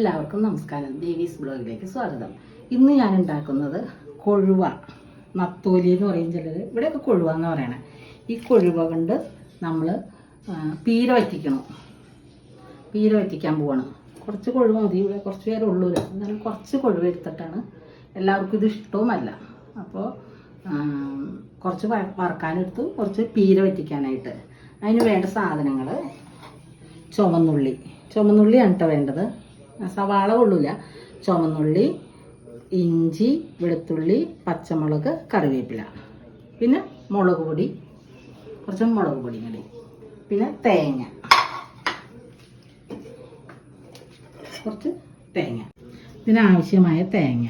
എല്ലാവർക്കും നമസ്കാരം. ദേവീസ് ബ്ലോഗിലേക്ക് സ്വാഗതം. ഇന്ന് ഞാൻ ഉണ്ടാക്കുന്നത് കൊഴുവ, നത്തോലി എന്ന് പറയും ചിലർ, ഇവിടെയൊക്കെ കൊഴുവ എന്ന് പറയണേ. ഈ കൊഴുവ കൊണ്ട് നമ്മൾ പീര വറ്റിക്കണം. പീര വറ്റിക്കാൻ പോവാണ്. കുറച്ച് കൊഴുവ മതി, ഇവിടെ കുറച്ച് പേരെ ഉള്ളൂ. എന്നാലും കുറച്ച് കൊഴുവ എടുത്തിട്ടാണ്, എല്ലാവർക്കും ഇത് ഇഷ്ടവുമല്ല. അപ്പോൾ കുറച്ച് വറക്കാനെടുത്തു, കുറച്ച് പീര വറ്റിക്കാനായിട്ട്. അതിന് വേണ്ട സാധനങ്ങൾ: ചുമന്നുള്ളിയാണ് കേട്ടോ വേണ്ടത്. സവാള കൊള്ളൂല. ചുമന്നുള്ളി, ഇഞ്ചി, വെളുത്തുള്ളി, പച്ചമുളക്, കറിവേപ്പില, പിന്നെ മുളക് പൊടി, കുറച്ച് മുളക് പൊടി കൂടി, പിന്നെ തേങ്ങ, കുറച്ച് തേങ്ങ, ഇതിനാവശ്യമായ തേങ്ങ.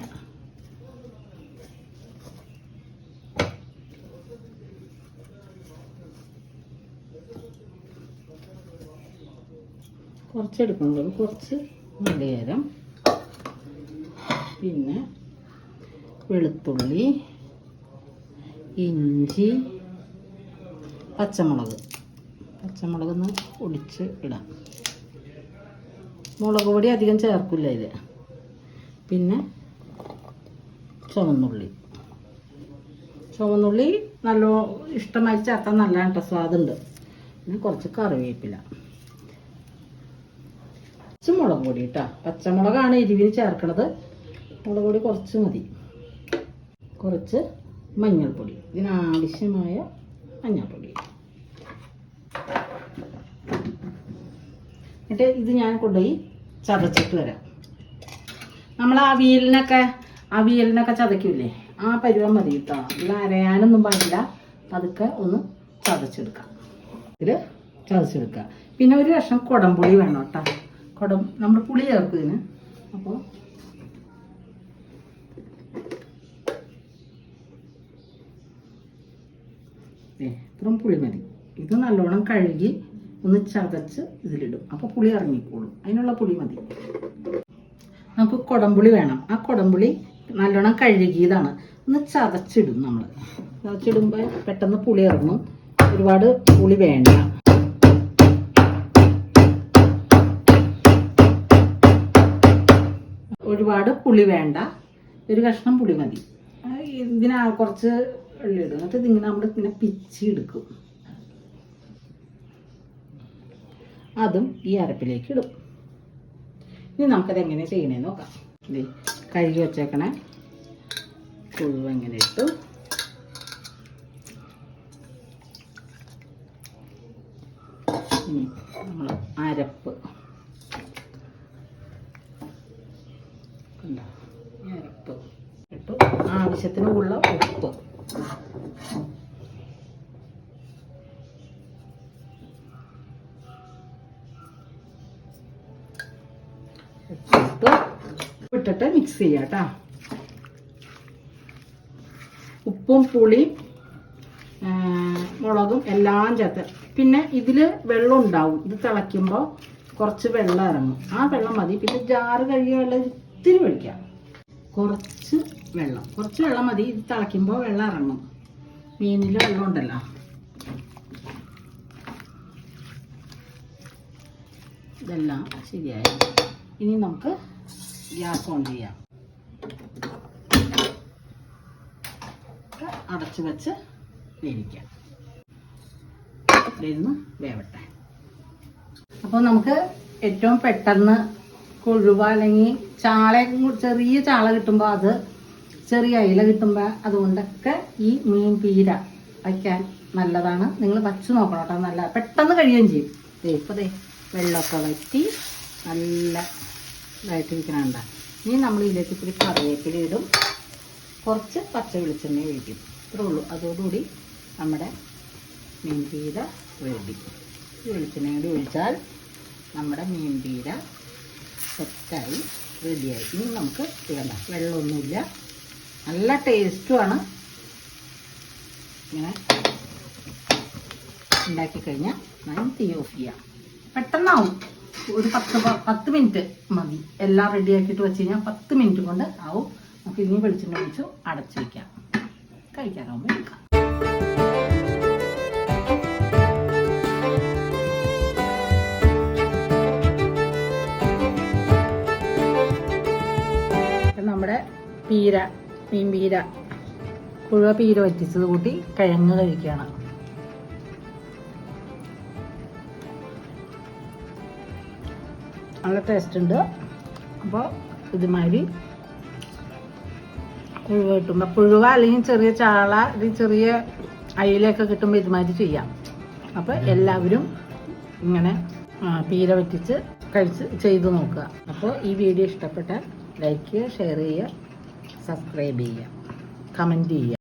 കുറച്ചെടുക്കുന്നുള്ളൂ, കുറച്ച് നാളികേരം, പിന്നെ വെളുത്തുള്ളി, ഇഞ്ചി, പച്ചമുളകൊന്ന് ഒടിച്ച് ഇടാം. മുളക് പൊടി അധികം ചേർക്കില്ല ഇതിൽ. പിന്നെ ചുവന്നുള്ളി നല്ല ഇഷ്ടമായി ചേർത്താൽ നല്ലതാണ് കേട്ടോ, സ്വാദുണ്ട്. പിന്നെ കുറച്ച് കറിവേപ്പില, കുറച്ച് മുളക് പൊടി കേട്ടോ. പച്ചമുളകാണ് എരിവിന് ചേർക്കണത്. മുളക് പൊടി കുറച്ച് മതി. കുറച്ച് മഞ്ഞൾപ്പൊടി, ഇതിനാവശ്യമായ മഞ്ഞൾപ്പൊടി. എന്നിട്ട് ഇത് ഞാൻ കൊണ്ടുപോയി ചതച്ചിട്ട് വരാം. നമ്മൾ അവിയലിനൊക്കെ ചതയ്ക്കില്ലേ, ആ പരുവം മതി കേട്ടോ. ഇത് അരയാനൊന്നും പാടില്ല. അതൊക്കെ ഒന്ന് ചതച്ചെടുക്കാം. ഇതിൽ ചതച്ചെടുക്കുക. പിന്നെ ഒരു കഷ്ണം കുടംപുളി വേണം കേട്ടോ. നമ്മൾ പുളി ചേർക്കും ഇതിന്. അപ്പോൾ ഇത്രയും പുളി മതി. ഇത് നല്ലോണം കഴുകി ഒന്ന് ചതച്ച് ഇതിലിടും. അപ്പോൾ പുളി ഇറങ്ങിക്കോളും. അതിനുള്ള പുളി മതി. നമുക്ക് കുടംപുളി വേണം. ആ കുടംപുളി നല്ലോണം കഴുകിയതാണ്. ഒന്ന് ചതച്ചിടും. നമ്മൾ ചതച്ചിടുമ്പോൾ പെട്ടെന്ന് പുളി ഇറങ്ങും. ഒരുപാട് പുളി വേണ്ട. ഒരുപാട് പുളി വേണ്ട, ഒരു കഷ്ണം പുളി മതി. ഇതിനാ കുറച്ച് വെള്ളം ഇടും. എന്നിട്ട് ഇതിങ്ങനെ നമ്മളിങ്ങനെ പിച്ചി എടുക്കും. അതും ഈ അരപ്പിലേക്ക് ഇടും. ഇനി നമുക്കത് എങ്ങനെ ചെയ്യണേന്ന് നോക്കാം. ഇത് കഴുകി വച്ചേക്കണേ കൊഴുവ എങ്ങനെ ഇട്ടു. ഇനി നമ്മൾ അരപ്പ് അരപ്പ് ഇട്ടു. ആവശ്യത്തിനുള്ള ഉപ്പ്, ഇട്ടിട്ട് മിക്സ് ചെയ്യാം കേട്ടോ. ഉപ്പും പുളിയും മുളകും എല്ലാം ചേർത്ത്. പിന്നെ ഇതിൽ വെള്ളം ഉണ്ടാവും. ഇത് തിളയ്ക്കുമ്പോൾ കുറച്ച് വെള്ളം ഇറങ്ങും. ആ വെള്ളം മതി. പിന്നെ ജാറ് കഴുകിയ വെള്ളം ഇത്തിരി ഒഴിക്കാം. കുറച്ച് വെള്ളം മതി. ഇത് തിളയ്ക്കുമ്പോൾ വെള്ളം ഇറങ്ങും. മീനിൽ വെള്ളം ഉണ്ടല്ലോ. ഇതെല്ലാം ശരിയായി. ഇനി നമുക്ക് ഗ്യാസ് ഓൺ ചെയ്യാം. അടച്ചു വെച്ച് വേവിക്കാം. ഇരുന്ന് വേവട്ടെ. അപ്പോൾ നമുക്ക് ഏറ്റവും പെട്ടെന്ന് കൊഴുവ അല്ലെങ്കിൽ ചെറിയ ചാള കിട്ടുമ്പോൾ, അത് ചെറിയ അയില കിട്ടുമ്പോൾ, അതുകൊണ്ടൊക്കെ ഈ മീൻ പീര വയ്ക്കാൻ നല്ലതാണ്. നിങ്ങൾ വച്ച് നോക്കണം കേട്ടോ. നല്ല പെട്ടെന്ന് കഴിയുകയും ചെയ്യും. ഇപ്പോൾ വെള്ളമൊക്കെ വറ്റി നല്ല ഇതായിട്ടിരിക്കണണ്ട. ഇനി നമ്മൾ ഇതിലേക്ക് ഇത്തിരി കറിവേപ്പില ഇടും. കുറച്ച് പച്ച വെളിച്ചെണ്ണ ഒഴിക്കും. ഇത്രേ ഉള്ളൂ. അതോടുകൂടി നമ്മുടെ മീൻ പീര റെഡി. വെളിച്ചെണ്ണ കൂടി ഒഴിച്ചാൽ നമ്മുടെ മീൻ പീര സെറ്റായി റെഡിയായി. ഇനി നമുക്ക് ഇടണ്ട. വെള്ളമൊന്നുമില്ല. നല്ല ടേസ്റ്റുമാണ്. ഇങ്ങനെ ഉണ്ടാക്കി കഴിഞ്ഞാൽ ഞാൻ തീ ഓഫ് ചെയ്യാം. പെട്ടെന്നാവും. ഒരു 10 മിനിറ്റ് മതി. എല്ലാം റെഡിയാക്കിയിട്ട് വെച്ച് കഴിഞ്ഞാൽ 10 മിനിറ്റ് കൊണ്ട് ആവും. നമുക്ക് ഇനി വെളിച്ചെണ്ണ ഒഴിച്ചു അടച്ചു വയ്ക്കാം. കഴിക്കാനാവുമ്പോൾ എടുക്കാം. നമ്മുടെ പീര, മീൻ പീര, കുഴുവ പീര വറ്റിച്ചത് കൂട്ടി കിഴങ്ങ് കഴിക്കുകയാണ്. നല്ല ടേസ്റ്റ് ഉണ്ട്. അപ്പോൾ ഇതുമാതിരി കുഴുവ കിട്ടുമ്പോൾ, കുഴുവ അല്ലെങ്കിൽ ചെറിയ ചാള, ചെറിയ അയിലൊക്കെ കിട്ടുമ്പോൾ ഇതുമാതിരി ചെയ്യാം. അപ്പോൾ എല്ലാവരും ഇങ്ങനെ പീര വറ്റിച്ച് ചെയ്ത് നോക്കുക. അപ്പോൾ ഈ വീഡിയോ ഇഷ്ടപ്പെട്ടാൽ ലൈക്ക് ചെയ്യുക, ഷെയർ ചെയ്യുക, സബ്സ്ക്രൈബ് ചെയ്യുക, കമൻറ്റ് ചെയ്യുക.